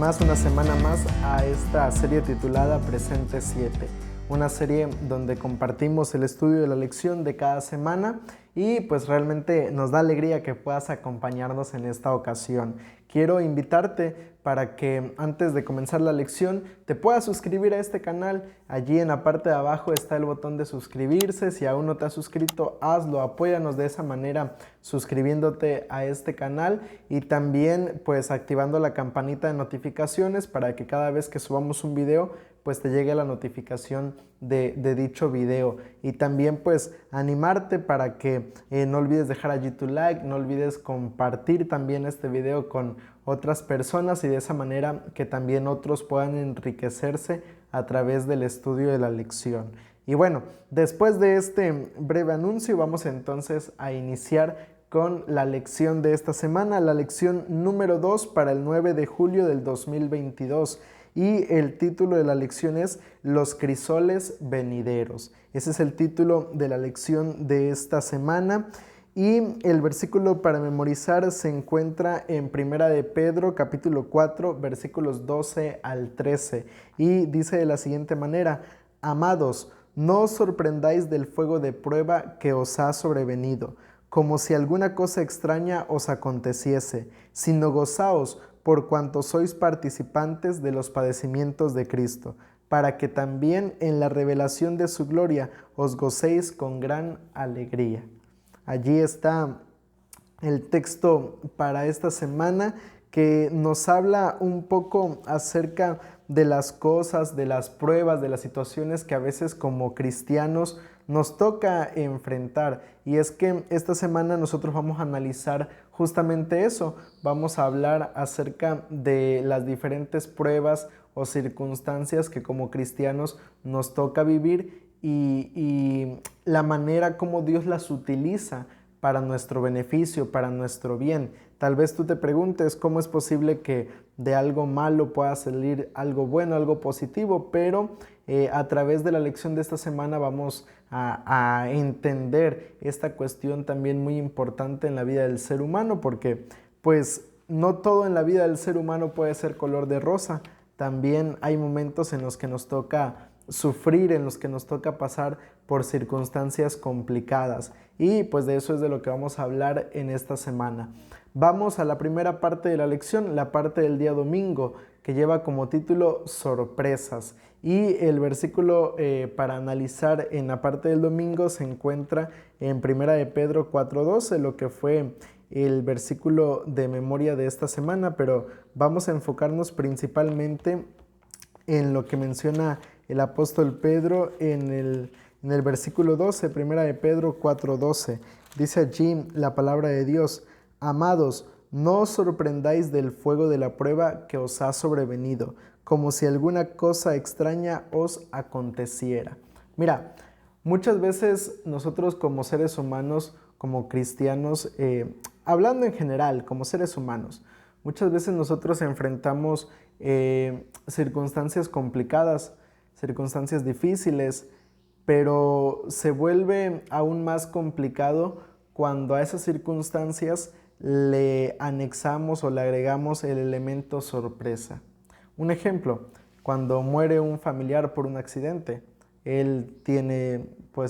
más, una semana más a esta serie titulada Presente 7, una serie donde compartimos el estudio de la lección de cada semana y pues realmente nos da alegría que puedas acompañarnos en esta ocasión. Quiero invitarte para que antes de comenzar la lección te puedas suscribir a este canal. Allí en la parte de abajo está el botón de suscribirse. Si aún no te has suscrito, hazlo, apóyanos de esa manera suscribiéndote a este canal y también pues activando la campanita de notificaciones para que cada vez que subamos un video pues te llegue la notificación de dicho video. Y también pues animarte para que no olvides dejar allí tu like, no olvides compartir también este video con otras personas y de esa manera que también otros puedan enriquecerse a través del estudio de la lección. Y bueno, después de este breve anuncio vamos entonces a iniciar con la lección de esta semana, la lección número 2 para el 9 de julio del 2022. Y el título de la lección es Los crisoles venideros. Ese es el título de la lección de esta semana. Y el versículo para memorizar se encuentra en Primera de Pedro, capítulo 4, versículos 12 al 13. Y dice de la siguiente manera: Amados, no os sorprendáis del fuego de prueba que os ha sobrevenido, como si alguna cosa extraña os aconteciese, sino gozaos por cuanto sois participantes de los padecimientos de Cristo, para que también en la revelación de su gloria os gocéis con gran alegría. Allí está el texto para esta semana que nos habla un poco acerca de las cosas, de las pruebas, de las situaciones que a veces como cristianos nos toca enfrentar. Y es que esta semana nosotros vamos a analizar justamente eso. Vamos a hablar acerca de las diferentes pruebas o circunstancias que como cristianos nos toca vivir y la manera como Dios las utiliza para nuestro beneficio, para nuestro bien. Tal vez tú te preguntes cómo es posible que de algo malo pueda salir algo bueno, algo positivo, pero a través de la lección de esta semana vamos a entender esta cuestión también muy importante en la vida del ser humano, porque pues no todo en la vida del ser humano puede ser color de rosa. También hay momentos en los que nos toca sufrir, en los que nos toca pasar por circunstancias complicadas. Y pues de eso es de lo que vamos a hablar en esta semana. Vamos a la primera parte de la lección, la parte del día domingo, que lleva como título Sorpresas. Y el versículo para analizar en la parte del domingo se encuentra en Primera de Pedro 4:12, lo que fue el versículo de memoria de esta semana, pero vamos a enfocarnos principalmente en lo que menciona el apóstol Pedro en el versículo 12, Primera de Pedro 4:12. Dice allí la palabra de Dios: Amados, no os sorprendáis del fuego de la prueba que os ha sobrevenido, como si alguna cosa extraña os aconteciera. Mira, muchas veces nosotros como seres humanos, como cristianos, hablando en general, como seres humanos, muchas veces nosotros enfrentamos circunstancias complicadas, circunstancias difíciles, pero se vuelve aún más complicado cuando a esas circunstancias le anexamos o le agregamos el elemento sorpresa. Un ejemplo, cuando muere un familiar por un accidente, él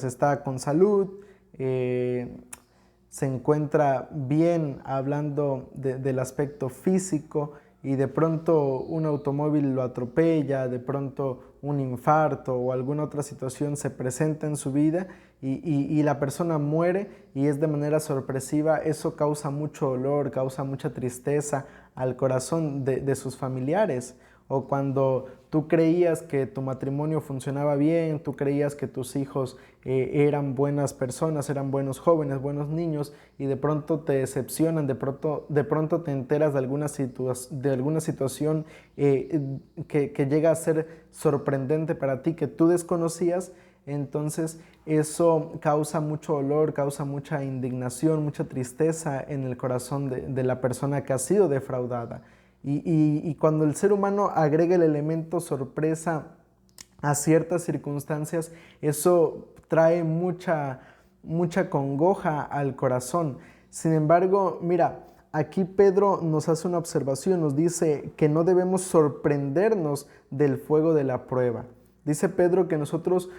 está con salud, se encuentra bien hablando del aspecto físico y de pronto un automóvil lo atropella, de pronto un infarto o alguna otra situación se presenta en su vida y la persona muere y es de manera sorpresiva. Eso causa mucho dolor, causa mucha tristeza al corazón de sus familiares. O cuando tú creías que tu matrimonio funcionaba bien, tú creías que tus hijos eran buenas personas, eran buenos jóvenes, buenos niños, y de pronto te decepcionan, de pronto te enteras de alguna situación que llega a ser sorprendente para ti, que tú desconocías. Entonces eso causa mucho dolor, causa mucha indignación, mucha tristeza en el corazón de la persona que ha sido defraudada. Y cuando el ser humano agrega el elemento sorpresa a ciertas circunstancias, eso trae mucha congoja al corazón. Sin embargo, mira, aquí Pedro nos hace una observación, nos dice que no debemos sorprendernos del fuego de la prueba. Dice Pedro que nosotros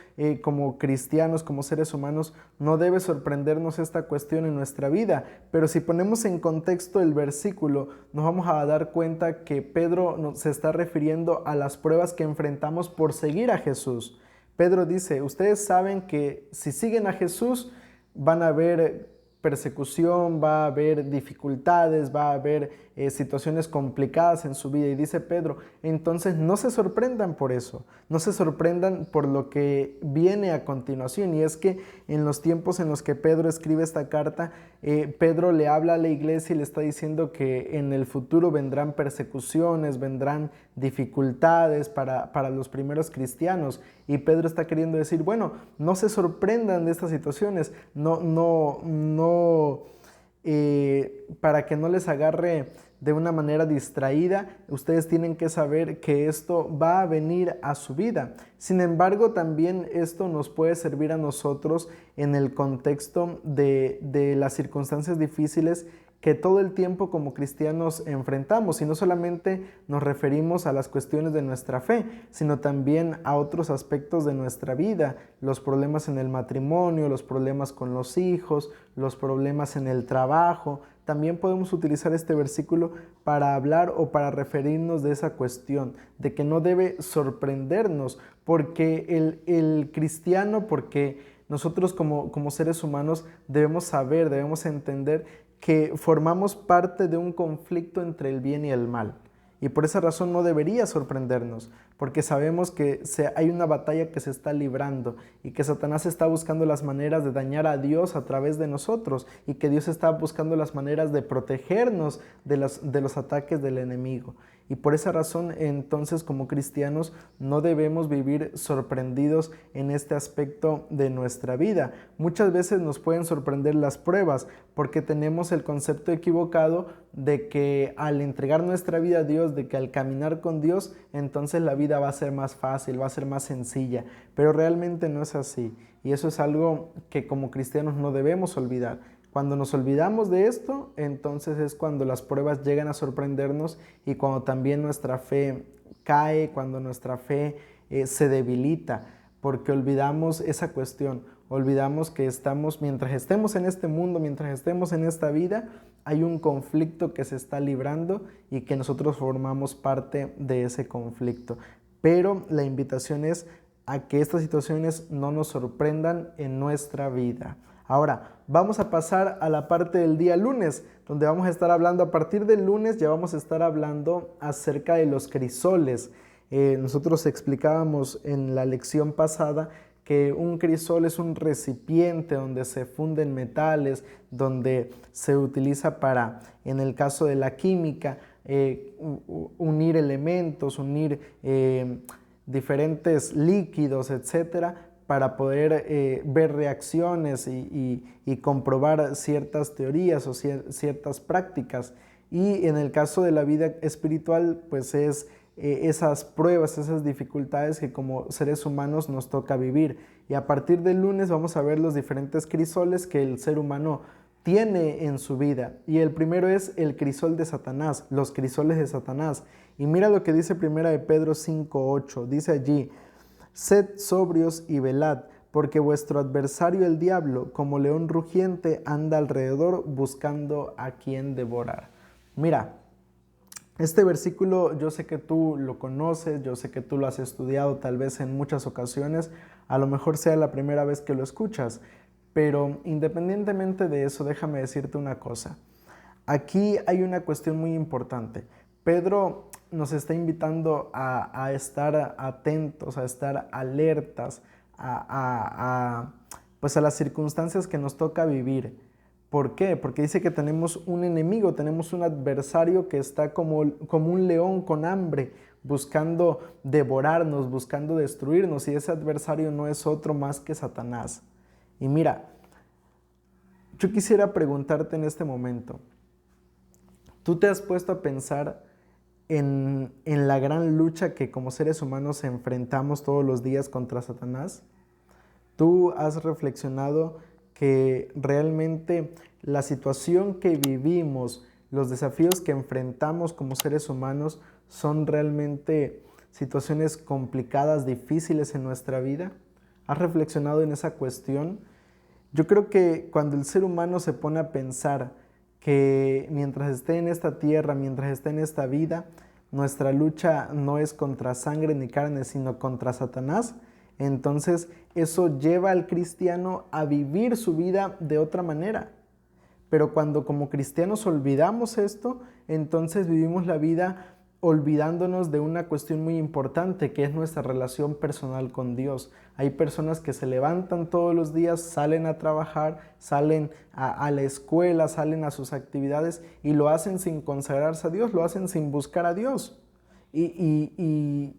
como cristianos, como seres humanos, no debe sorprendernos esta cuestión en nuestra vida, pero si ponemos en contexto el versículo, nos vamos a dar cuenta que Pedro se está refiriendo a las pruebas que enfrentamos por seguir a Jesús. Pedro dice, ustedes saben que si siguen a Jesús van a haber persecución, va a haber dificultades, va a haber situaciones complicadas en su vida. Y dice Pedro, entonces no se sorprendan por eso, no se sorprendan por lo que viene a continuación. Y es que en los tiempos en los que Pedro escribe esta carta, Pedro le habla a la iglesia y le está diciendo que en el futuro vendrán persecuciones, vendrán dificultades para los primeros cristianos. Y Pedro está queriendo decir, bueno, no se sorprendan de estas situaciones, para que no les agarre de una manera distraída, ustedes tienen que saber que esto va a venir a su vida. Sin embargo, también esto nos puede servir a nosotros en el contexto de las circunstancias difíciles que todo el tiempo como cristianos enfrentamos, y no solamente nos referimos a las cuestiones de nuestra fe, sino también a otros aspectos de nuestra vida, los problemas en el matrimonio, los problemas con los hijos, los problemas en el trabajo. También podemos utilizar este versículo para hablar o para referirnos de esa cuestión, de que no debe sorprendernos, porque el cristiano, porque nosotros como seres humanos debemos saber, debemos entender que formamos parte de un conflicto entre el bien y el mal. Y por esa razón no debería sorprendernos, porque sabemos que hay una batalla que se está librando y que Satanás está buscando las maneras de dañar a Dios a través de nosotros, y que Dios está buscando las maneras de protegernos de los ataques del enemigo. Y por esa razón, entonces, como cristianos, no debemos vivir sorprendidos en este aspecto de nuestra vida. Muchas veces nos pueden sorprender las pruebas porque tenemos el concepto equivocado de que al entregar nuestra vida a Dios, de que al caminar con Dios, entonces la vida va a ser más fácil, va a ser más sencilla. Pero realmente no es así. Y eso es algo que como cristianos no debemos olvidar. Cuando nos olvidamos de esto, entonces es cuando las pruebas llegan a sorprendernos y cuando también nuestra fe cae, cuando nuestra fe se debilita, porque olvidamos esa cuestión, olvidamos que mientras estemos en este mundo, mientras estemos en esta vida, hay un conflicto que se está librando y que nosotros formamos parte de ese conflicto. Pero la invitación es a que estas situaciones no nos sorprendan en nuestra vida. Ahora, vamos a pasar a la parte del día lunes, donde vamos a estar hablando, a partir del lunes ya vamos a estar hablando acerca de los crisoles. Nosotros explicábamos en la lección pasada que un crisol es un recipiente donde se funden metales, donde se utiliza para, en el caso de la química, unir elementos, unir diferentes líquidos, etcétera, para poder ver reacciones y comprobar ciertas teorías o ciertas prácticas. Y en el caso de la vida espiritual, pues es esas pruebas, esas dificultades que como seres humanos nos toca vivir. Y a partir del lunes vamos a ver los diferentes crisoles que el ser humano tiene en su vida. Y el primero es el crisol de Satanás, los crisoles de Satanás. Y mira lo que dice 1 de Pedro 5:8, dice allí: sed sobrios y velad, porque vuestro adversario el diablo, como león rugiente, anda alrededor buscando a quien devorar. Mira, este versículo yo sé que tú lo conoces, yo sé que tú lo has estudiado tal vez en muchas ocasiones, a lo mejor sea la primera vez que lo escuchas, pero independientemente de eso, déjame decirte una cosa. Aquí hay una cuestión muy importante. Pedro nos está invitando a estar atentos, a estar alertas pues a las circunstancias que nos toca vivir. ¿Por qué? Porque dice que tenemos un enemigo, tenemos un adversario que está como un león con hambre, buscando devorarnos, buscando destruirnos, y ese adversario no es otro más que Satanás. Y mira, yo quisiera preguntarte en este momento, ¿tú te has puesto a pensar en la gran lucha que como seres humanos enfrentamos todos los días contra Satanás? ¿Tú has reflexionado que realmente la situación que vivimos, los desafíos que enfrentamos como seres humanos son realmente situaciones complicadas, difíciles en nuestra vida? ¿Has reflexionado en esa cuestión? Yo creo que cuando el ser humano se pone a pensar que mientras esté en esta tierra, mientras esté en esta vida, nuestra lucha no es contra sangre ni carne, sino contra Satanás, entonces eso lleva al cristiano a vivir su vida de otra manera. Pero cuando como cristianos olvidamos esto, entonces vivimos la vida olvidándonos de una cuestión muy importante, que es nuestra relación personal con Dios. Hay personas que se levantan todos los días, salen a trabajar, salen a la escuela, salen a sus actividades y lo hacen sin consagrarse a Dios, lo hacen sin buscar a Dios. Y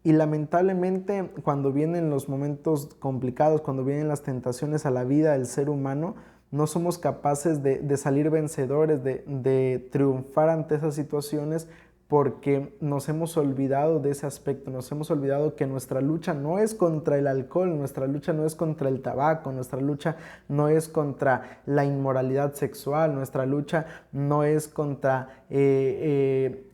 lamentablemente cuando vienen los momentos complicados, cuando vienen las tentaciones a la vida del ser humano, no somos capaces de salir vencedores, de triunfar ante esas situaciones, porque nos hemos olvidado de ese aspecto, nos hemos olvidado que nuestra lucha no es contra el alcohol, nuestra lucha no es contra el tabaco, nuestra lucha no es contra la inmoralidad sexual, nuestra lucha no es contra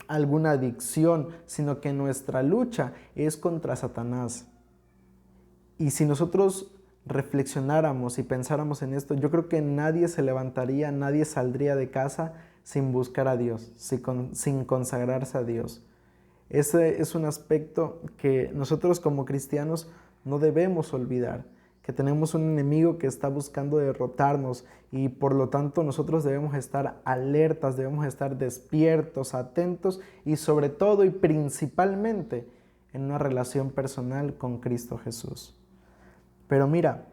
alguna adicción, sino que nuestra lucha es contra Satanás. Y si nosotros reflexionáramos y pensáramos en esto, yo creo que nadie se levantaría, nadie saldría de casa sin buscar a Dios, sin consagrarse a Dios. Ese es un aspecto que nosotros como cristianos no debemos olvidar, que tenemos un enemigo que está buscando derrotarnos y por lo tanto nosotros debemos estar alertas, debemos estar despiertos, atentos y sobre todo y principalmente en una relación personal con Cristo Jesús. Pero mira,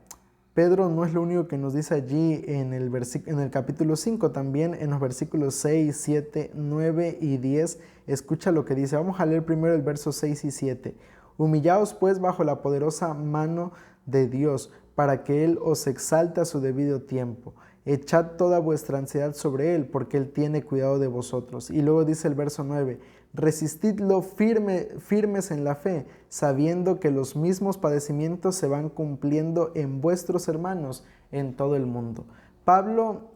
Pedro no es lo único que nos dice allí en el capítulo 5, también en los versículos 6, 7, 9 y 10. Escucha lo que dice. Vamos a leer primero el verso 6 y 7. Humillaos pues bajo la poderosa mano de Dios, para que Él os exalte a su debido tiempo. Echad toda vuestra ansiedad sobre Él, porque Él tiene cuidado de vosotros. Y luego dice el verso 9, resistidlo firmes en la fe, sabiendo que los mismos padecimientos se van cumpliendo en vuestros hermanos en todo el mundo. Pedro,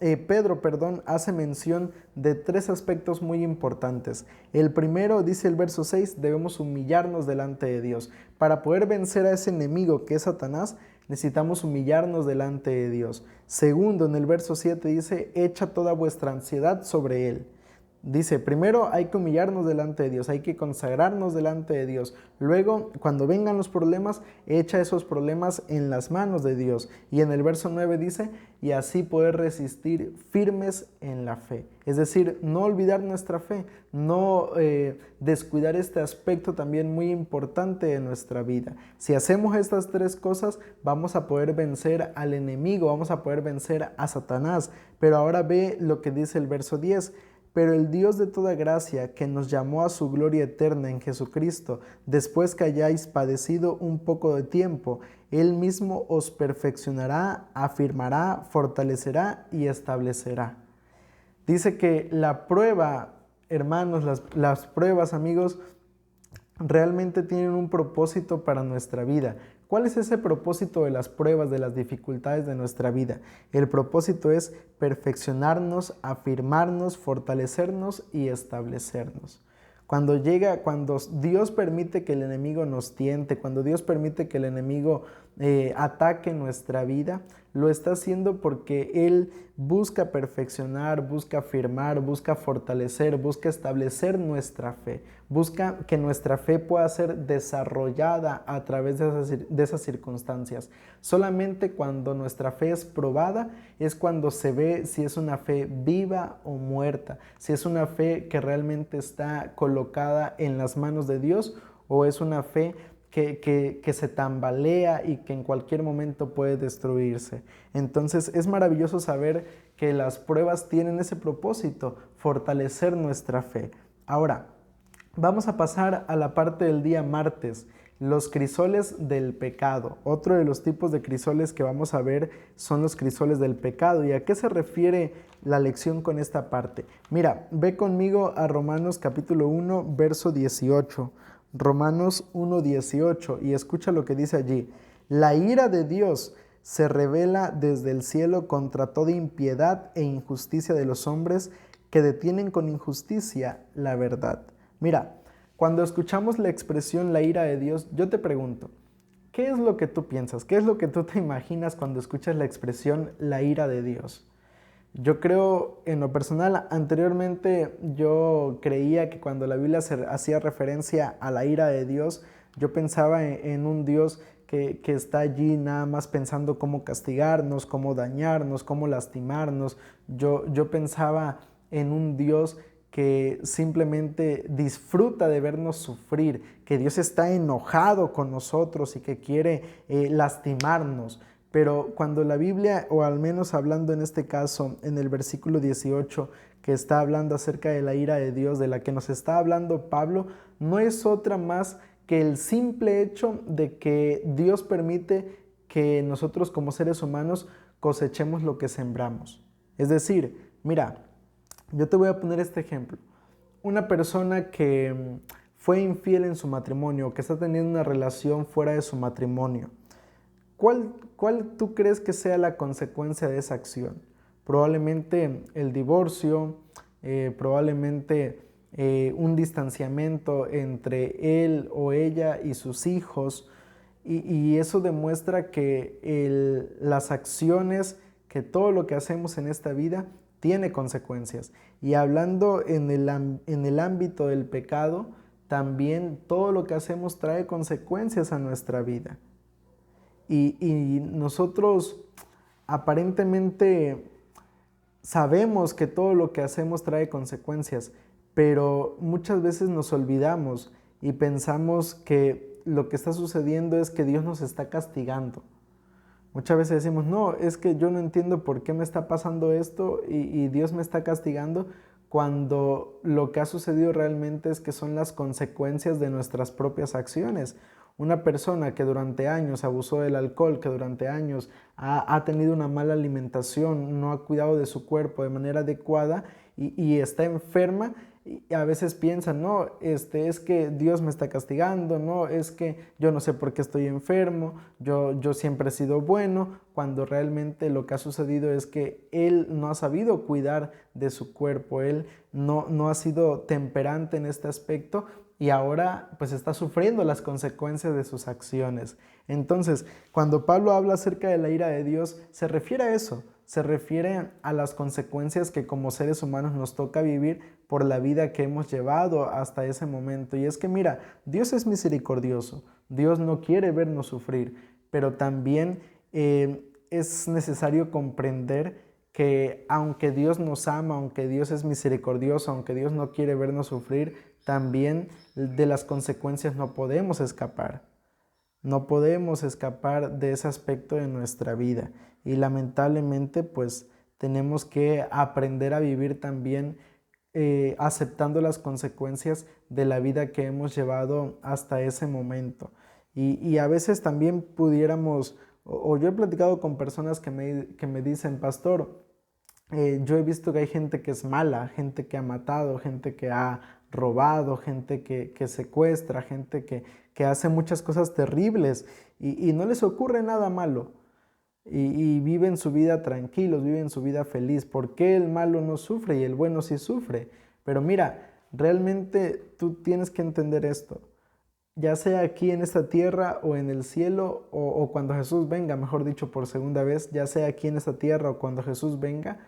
hace mención de tres aspectos muy importantes. El primero, dice el verso 6, debemos humillarnos delante de Dios. Para poder vencer a ese enemigo que es Satanás, necesitamos humillarnos delante de Dios. Segundo, en el verso 7 dice, echa toda vuestra ansiedad sobre Él. Dice, primero hay que humillarnos delante de Dios, hay que consagrarnos delante de Dios. Luego, cuando vengan los problemas, echa esos problemas en las manos de Dios. Y en el verso 9 dice, y así poder resistir firmes en la fe. Es decir, no olvidar nuestra fe, no descuidar este aspecto también muy importante de nuestra vida. Si hacemos estas tres cosas, vamos a poder vencer al enemigo, vamos a poder vencer a Satanás. Pero ahora ve lo que dice el verso 10. Pero el Dios de toda gracia, que nos llamó a su gloria eterna en Jesucristo, después que hayáis padecido un poco de tiempo, Él mismo os perfeccionará, afirmará, fortalecerá y establecerá. Dice que la prueba, hermanos, las pruebas, amigos, realmente tienen un propósito para nuestra vida. ¿Cuál es ese propósito de las pruebas, de las dificultades de nuestra vida? El propósito es perfeccionarnos, afirmarnos, fortalecernos y establecernos. Cuando Dios permite que el enemigo nos tiente, cuando Dios permite que el enemigo ataque nuestra vida, lo está haciendo porque Él busca perfeccionar, busca afirmar, busca fortalecer, busca establecer nuestra fe, busca que nuestra fe pueda ser desarrollada a través de esas circunstancias. Solamente cuando nuestra fe es probada es cuando se ve si es una fe viva o muerta, si es una fe que realmente está colocada en las manos de Dios o es una fe que se tambalea y que en cualquier momento puede destruirse. Entonces es maravilloso saber que las pruebas tienen ese propósito, fortalecer nuestra fe. Ahora, vamos a pasar a la parte del día martes, los crisoles del pecado. Otro de los tipos de crisoles que vamos a ver son los crisoles del pecado. ¿Y a qué se refiere la lección con esta parte? Mira, ve conmigo a Romanos capítulo 1, verso 18. Romanos 1:18 y escucha lo que dice allí. La ira de Dios se revela desde el cielo contra toda impiedad e injusticia de los hombres que detienen con injusticia la verdad. Mira, cuando escuchamos la expresión la ira de Dios, yo te pregunto, ¿qué es lo que tú piensas? ¿Qué es lo que tú te imaginas cuando escuchas la expresión la ira de Dios? Yo creo, en lo personal, anteriormente yo creía que cuando la Biblia hacía referencia a la ira de Dios, yo pensaba en un Dios que está allí nada más pensando cómo castigarnos, cómo dañarnos, cómo lastimarnos. Yo pensaba en un Dios que simplemente disfruta de vernos sufrir, que Dios está enojado con nosotros y que quiere lastimarnos. Pero cuando la Biblia, o al menos hablando en este caso, en el versículo 18, que está hablando acerca de la ira de Dios, de la que nos está hablando Pablo, no es otra más que el simple hecho de que Dios permite que nosotros como seres humanos cosechemos lo que sembramos. Es decir, mira, yo te voy a poner este ejemplo. Una persona que fue infiel en su matrimonio, que está teniendo una relación fuera de su matrimonio, ¿Cuál tú crees que sea la consecuencia de esa acción? Probablemente el divorcio, probablemente un distanciamiento entre él o ella y sus hijos, y eso demuestra que las acciones, que todo lo que hacemos en esta vida tiene consecuencias. Y hablando en el ámbito del pecado, también todo lo que hacemos trae consecuencias a nuestra vida. Y nosotros aparentemente sabemos que todo lo que hacemos trae consecuencias, pero muchas veces nos olvidamos y pensamos que lo que está sucediendo es que Dios nos está castigando. Muchas veces decimos, no, es que yo no entiendo por qué me está pasando esto y Dios me está castigando, cuando lo que ha sucedido realmente es que son las consecuencias de nuestras propias acciones. Una persona que durante años abusó del alcohol, que durante años ha tenido una mala alimentación, no ha cuidado de su cuerpo de manera adecuada y está enferma, y a veces piensan, no, es que Dios me está castigando, no, es que yo no sé por qué estoy enfermo, yo siempre he sido bueno, cuando realmente lo que ha sucedido es que él no ha sabido cuidar de su cuerpo, él no ha sido temperante en este aspecto, y ahora pues está sufriendo las consecuencias de sus acciones. Entonces, cuando Pablo habla acerca de la ira de Dios, se refiere a eso, se refiere a las consecuencias que como seres humanos nos toca vivir por la vida que hemos llevado hasta ese momento. Y es que mira, Dios es misericordioso, Dios no quiere vernos sufrir, pero también es necesario comprender que aunque Dios nos ama, aunque Dios es misericordioso, aunque Dios no quiere vernos sufrir, también de las consecuencias no podemos escapar. No podemos escapar de ese aspecto de nuestra vida. Y lamentablemente, pues tenemos que aprender a vivir también aceptando las consecuencias de la vida que hemos llevado hasta ese momento. Y a veces también pudiéramos, o yo he platicado con personas que me dicen, pastor, yo he visto que hay gente que es mala, gente que ha matado, gente que ha robado, gente que secuestra, gente que hace muchas cosas terribles y no les ocurre nada malo y viven su vida tranquilos, viven su vida feliz. ¿Por qué el malo no sufre y el bueno sí sufre? Pero mira, realmente tú tienes que entender esto, ya sea aquí en esta tierra o en el cielo o cuando Jesús venga, mejor dicho por segunda vez, ya sea aquí en esta tierra o cuando Jesús venga,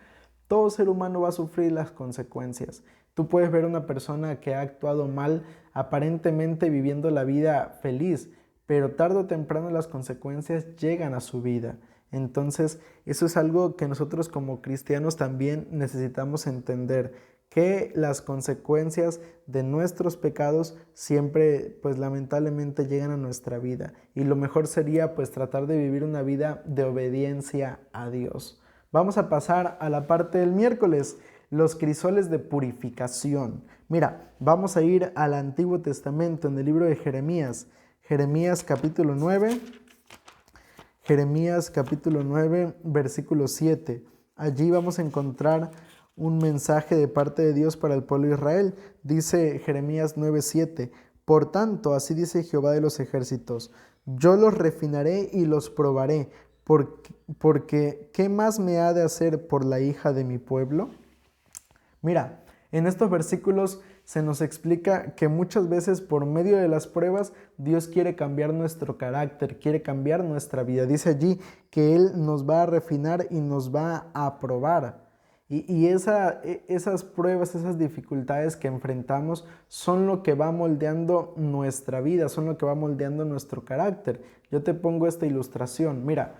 todo ser humano va a sufrir las consecuencias. Tú puedes ver una persona que ha actuado mal, aparentemente viviendo la vida feliz, pero tarde o temprano las consecuencias llegan a su vida. Entonces, eso es algo que nosotros como cristianos también necesitamos entender, que las consecuencias de nuestros pecados siempre, pues lamentablemente llegan a nuestra vida. Y lo mejor sería pues tratar de vivir una vida de obediencia a Dios. Vamos a pasar a la parte del miércoles, los crisoles de purificación. Mira, vamos a ir al Antiguo Testamento en el libro de Jeremías. Jeremías capítulo 9, versículo 7. Allí vamos a encontrar un mensaje de parte de Dios para el pueblo de Israel. Dice Jeremías 9:7, por tanto, así dice Jehová de los ejércitos, yo los refinaré y los probaré, porque ¿qué más me ha de hacer por la hija de mi pueblo? Mira, en estos versículos se nos explica que muchas veces por medio de las pruebas Dios quiere cambiar nuestro carácter, quiere cambiar nuestra vida. Dice allí que Él nos va a refinar y nos va a probar. Esas pruebas, esas dificultades que enfrentamos son lo que va moldeando nuestra vida, son lo que va moldeando nuestro carácter. Yo te pongo esta ilustración. Mira,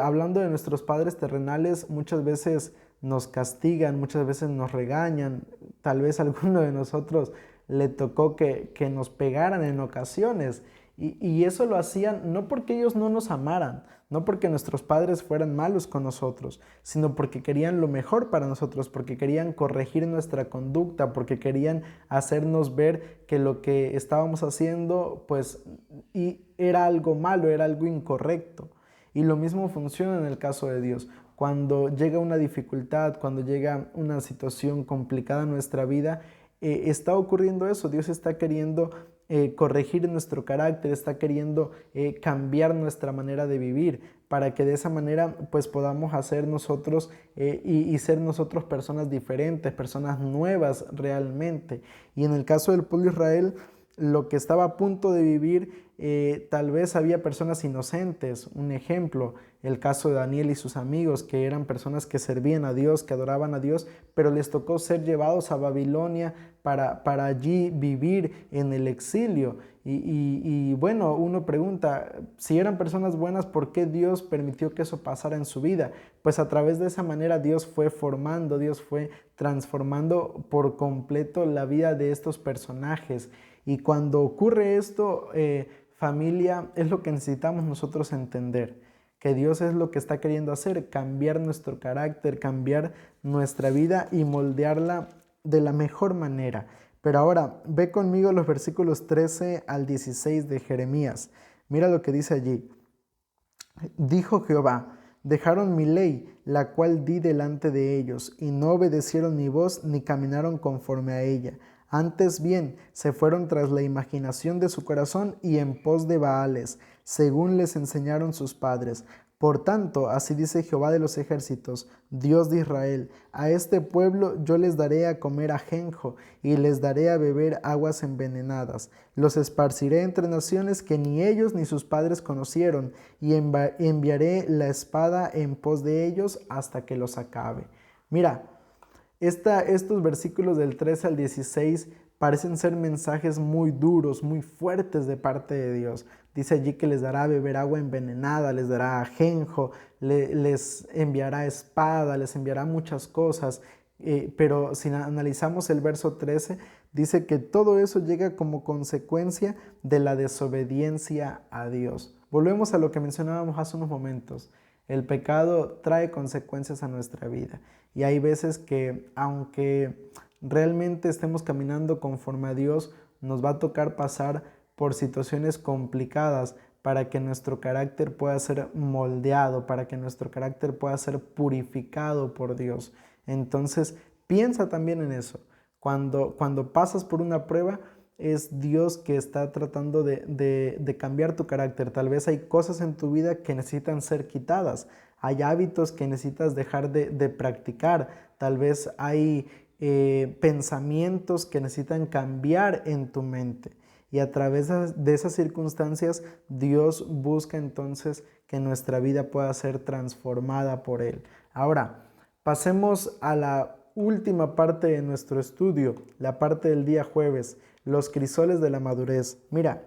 hablando de nuestros padres terrenales, muchas veces nos castigan, muchas veces nos regañan, tal vez a alguno de nosotros le tocó que nos pegaran en ocasiones. Y eso lo hacían no porque ellos no nos amaran, no porque nuestros padres fueran malos con nosotros, sino porque querían lo mejor para nosotros, porque querían corregir nuestra conducta, porque querían hacernos ver que lo que estábamos haciendo pues era algo malo, era algo incorrecto. Y lo mismo funciona en el caso de Dios. Cuando llega una dificultad, cuando llega una situación complicada en nuestra vida, está ocurriendo eso. Dios está queriendo corregir nuestro carácter, está queriendo cambiar nuestra manera de vivir para que de esa manera pues podamos hacer nosotros y ser nosotros personas diferentes, personas nuevas realmente. Y en el caso del pueblo de Israel, lo que estaba a punto de vivir, tal vez había personas inocentes. Un ejemplo, el caso de Daniel y sus amigos, que eran personas que servían a Dios, que adoraban a Dios, pero les tocó ser llevados a Babilonia para allí vivir en el exilio. Y bueno, uno pregunta, si eran personas buenas, ¿por qué Dios permitió que eso pasara en su vida? Pues a través de esa manera Dios fue formando, Dios fue transformando por completo la vida de estos personajes. Y cuando ocurre esto, familia, es lo que necesitamos nosotros entender, que Dios es lo que está queriendo hacer, cambiar nuestro carácter, cambiar nuestra vida y moldearla de la mejor manera. Pero ahora, ve conmigo los versículos 13 al 16 de Jeremías. Mira lo que dice allí. Dijo Jehová: dejaron mi ley, la cual di delante de ellos, y no obedecieron mi voz ni caminaron conforme a ella. Antes bien, se fueron tras la imaginación de su corazón y en pos de Baales, según les enseñaron sus padres. Por tanto, así dice Jehová de los ejércitos, Dios de Israel: a este pueblo yo les daré a comer ajenjo y les daré a beber aguas envenenadas. Los esparciré entre naciones que ni ellos ni sus padres conocieron, y enviaré la espada en pos de ellos hasta que los acabe. Mira, estos versículos del 13 al 16 parecen ser mensajes muy duros, muy fuertes de parte de Dios. Dice allí que les dará a beber agua envenenada, les dará ajenjo, les enviará espada, les enviará muchas cosas. Pero si analizamos el verso 13, dice que todo eso llega como consecuencia de la desobediencia a Dios. Volvemos a lo que mencionábamos hace unos momentos. El pecado trae consecuencias a nuestra vida. Y hay veces que, aunque realmente estemos caminando conforme a Dios, nos va a tocar pasar por situaciones complicadas para que nuestro carácter pueda ser moldeado, para que nuestro carácter pueda ser purificado por Dios. Entonces, piensa también en eso. Cuando pasas por una prueba, es Dios que está tratando de cambiar tu carácter. Tal vez hay cosas en tu vida que necesitan ser quitadas. Hay hábitos que necesitas dejar de practicar. Tal vez hay pensamientos que necesitan cambiar en tu mente. Y a través de esas circunstancias, Dios busca entonces que nuestra vida pueda ser transformada por Él. Ahora, pasemos a la última parte de nuestro estudio, la parte del día jueves, los crisoles de la madurez. Mira,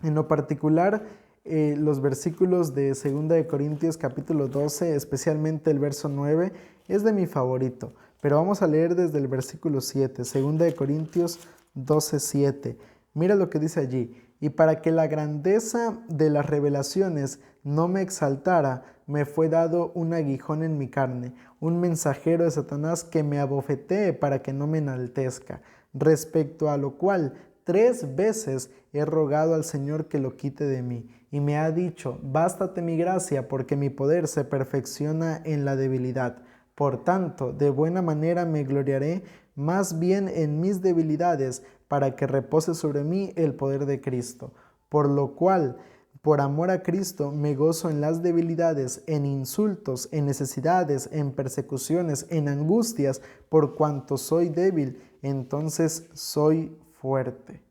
en lo particular, los versículos de 2 de Corintios capítulo 12, especialmente el verso 9, es de mi favorito. Pero vamos a leer desde el versículo 7, 2 de Corintios 12, 7. Mira lo que dice allí. Y para que la grandeza de las revelaciones no me exaltara, me fue dado un aguijón en mi carne, un mensajero de Satanás que me abofetee para que no me enaltezca. Respecto a lo cual 3 veces he rogado al Señor que lo quite de mí. Y me ha dicho: bástate mi gracia, porque mi poder se perfecciona en la debilidad. Por tanto, de buena manera me gloriaré más bien en mis debilidades, para que repose sobre mí el poder de Cristo. Por lo cual, por amor a Cristo me gozo en las debilidades, en insultos, en necesidades, en persecuciones, en angustias, por cuanto soy débil, entonces soy fuerte.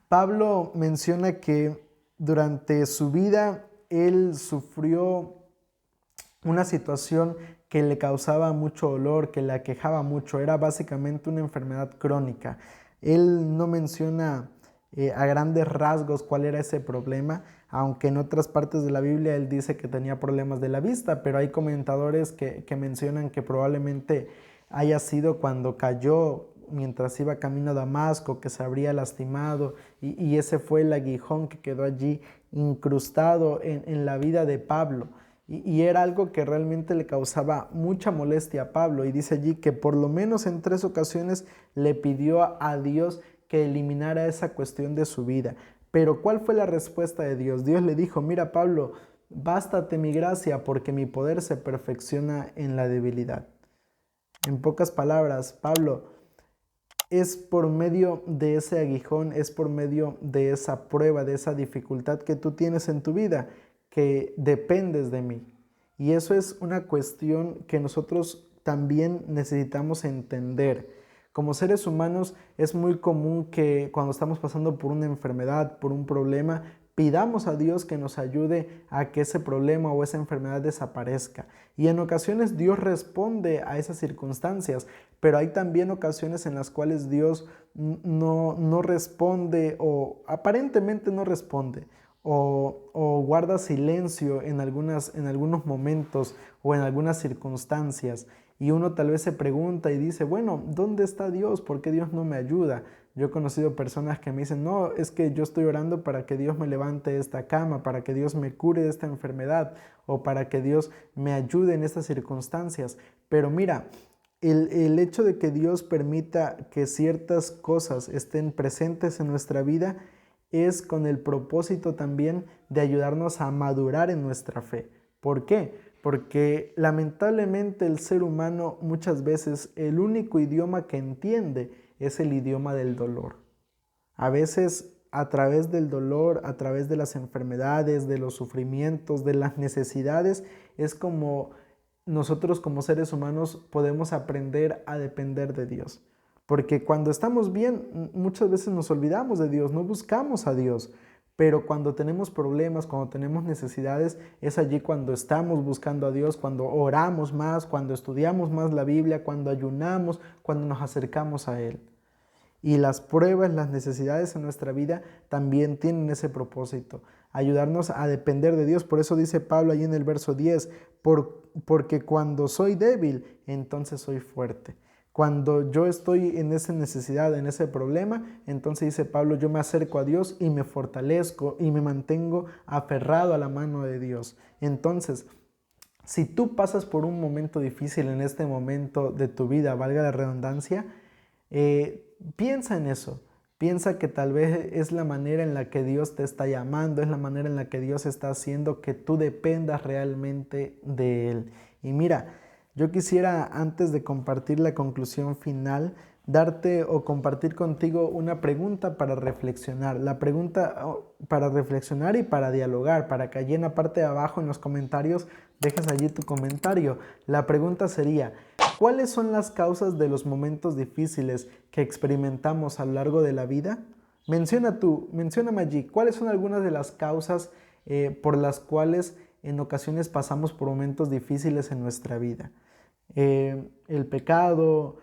Pablo menciona que durante su vida él sufrió una situación que le causaba mucho dolor, que le aquejaba mucho, era básicamente una enfermedad crónica. Él no menciona a grandes rasgos cuál era ese problema, aunque en otras partes de la Biblia él dice que tenía problemas de la vista, pero hay comentadores que mencionan que probablemente haya sido cuando cayó mientras iba camino a Damasco, que se habría lastimado, y ese fue el aguijón que quedó allí incrustado en la vida de Pablo. Y era algo que realmente le causaba mucha molestia a Pablo, y dice allí que por lo menos en 3 ocasiones le pidió a Dios que eliminara esa cuestión de su vida. Pero ¿cuál fue la respuesta de Dios? Dios le dijo: mira, Pablo, bástate mi gracia, porque mi poder se perfecciona en la debilidad. En pocas palabras, Pablo, es por medio de ese aguijón, es por medio de esa prueba, de esa dificultad que tú tienes en tu vida, que dependes de mí. Y eso es una cuestión que nosotros también necesitamos entender. Como seres humanos es muy común que cuando estamos pasando por una enfermedad, por un problema, pidamos a Dios que nos ayude a que ese problema o esa enfermedad desaparezca. Y en ocasiones Dios responde a esas circunstancias, pero hay también ocasiones en las cuales Dios no responde, o aparentemente no responde, o guarda silencio en algunos momentos o en algunas circunstancias. Y uno tal vez se pregunta y dice: bueno, ¿dónde está Dios? ¿Por qué Dios no me ayuda? Yo he conocido personas que me dicen: no, es que yo estoy orando para que Dios me levante de esta cama, para que Dios me cure de esta enfermedad, o para que Dios me ayude en estas circunstancias. Pero mira, el hecho de que Dios permita que ciertas cosas estén presentes en nuestra vida es con el propósito también de ayudarnos a madurar en nuestra fe. ¿Por qué? Porque lamentablemente el ser humano muchas veces el único idioma que entiende es el idioma del dolor. A veces a través del dolor, a través de las enfermedades, de los sufrimientos, de las necesidades, es como nosotros como seres humanos podemos aprender a depender de Dios. Porque cuando estamos bien, muchas veces nos olvidamos de Dios, no buscamos a Dios. Pero cuando tenemos problemas, cuando tenemos necesidades, es allí cuando estamos buscando a Dios, cuando oramos más, cuando estudiamos más la Biblia, cuando ayunamos, cuando nos acercamos a Él. Y las pruebas, las necesidades en nuestra vida también tienen ese propósito, ayudarnos a depender de Dios. Por eso dice Pablo ahí en el verso 10, porque cuando soy débil, entonces soy fuerte. Cuando yo estoy en esa necesidad, en ese problema, entonces dice Pablo, yo me acerco a Dios y me fortalezco y me mantengo aferrado a la mano de Dios. Entonces, si tú pasas por un momento difícil en este momento de tu vida, valga la redundancia, piensa en eso. Piensa que tal vez es la manera en la que Dios te está llamando, es la manera en la que Dios está haciendo que tú dependas realmente de Él. Y mira, yo quisiera, antes de compartir la conclusión final, darte o compartir contigo una pregunta para reflexionar. La pregunta para reflexionar y para dialogar, para que allí en la parte de abajo en los comentarios dejes allí tu comentario. La pregunta sería: ¿cuáles son las causas de los momentos difíciles que experimentamos a lo largo de la vida? Mencióname allí, ¿cuáles son algunas de las causas por las cuales en ocasiones pasamos por momentos difíciles en nuestra vida? El pecado,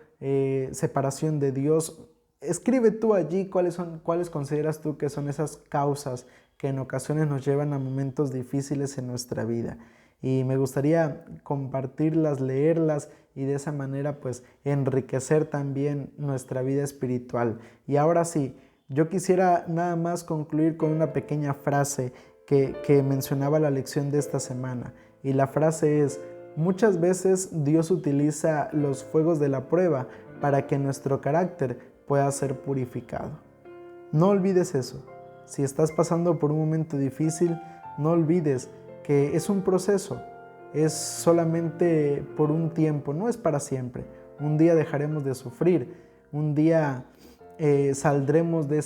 separación de Dios. Escribe tú allí cuáles consideras tú que son esas causas que en ocasiones nos llevan a momentos difíciles en nuestra vida. Y me gustaría compartirlas, leerlas y de esa manera pues enriquecer también nuestra vida espiritual. Y ahora sí, yo quisiera nada más concluir con una pequeña frase que mencionaba la lección de esta semana. Y la frase es: muchas veces Dios utiliza los fuegos de la prueba para que nuestro carácter pueda ser purificado. No olvides eso. Si estás pasando por un momento difícil, no olvides que es un proceso, es solamente por un tiempo, no es para siempre. Un día dejaremos de sufrir, un día saldremos de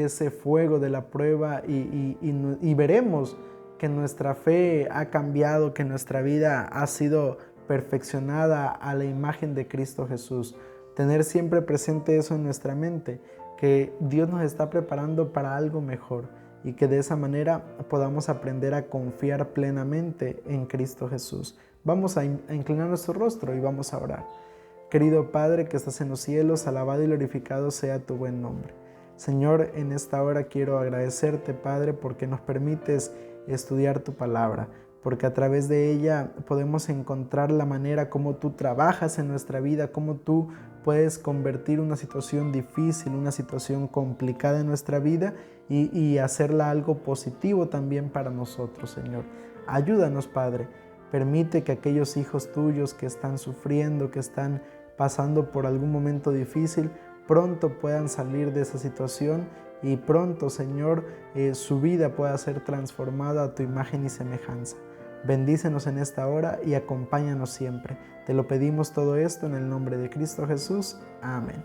ese fuego de la prueba y veremos que nuestra fe ha cambiado, que nuestra vida ha sido perfeccionada a la imagen de Cristo Jesús. Tener siempre presente eso en nuestra mente, que Dios nos está preparando para algo mejor y que de esa manera podamos aprender a confiar plenamente en Cristo Jesús. Vamos a inclinar nuestro rostro y vamos a orar. Querido Padre que estás en los cielos, alabado y glorificado sea tu buen nombre. Señor, en esta hora quiero agradecerte, Padre, porque nos permites estudiar tu palabra, porque a través de ella podemos encontrar la manera como tú trabajas en nuestra vida, cómo tú puedes convertir una situación difícil, una situación complicada en nuestra vida y hacerla algo positivo también para nosotros, Señor. Ayúdanos, Padre. Permite que aquellos hijos tuyos que están sufriendo, que están pasando por algún momento difícil, pronto puedan salir de esa situación y pronto, Señor, su vida pueda ser transformada a tu imagen y semejanza. Bendícenos en esta hora y acompáñanos siempre. Te lo pedimos todo esto en el nombre de Cristo Jesús. Amén.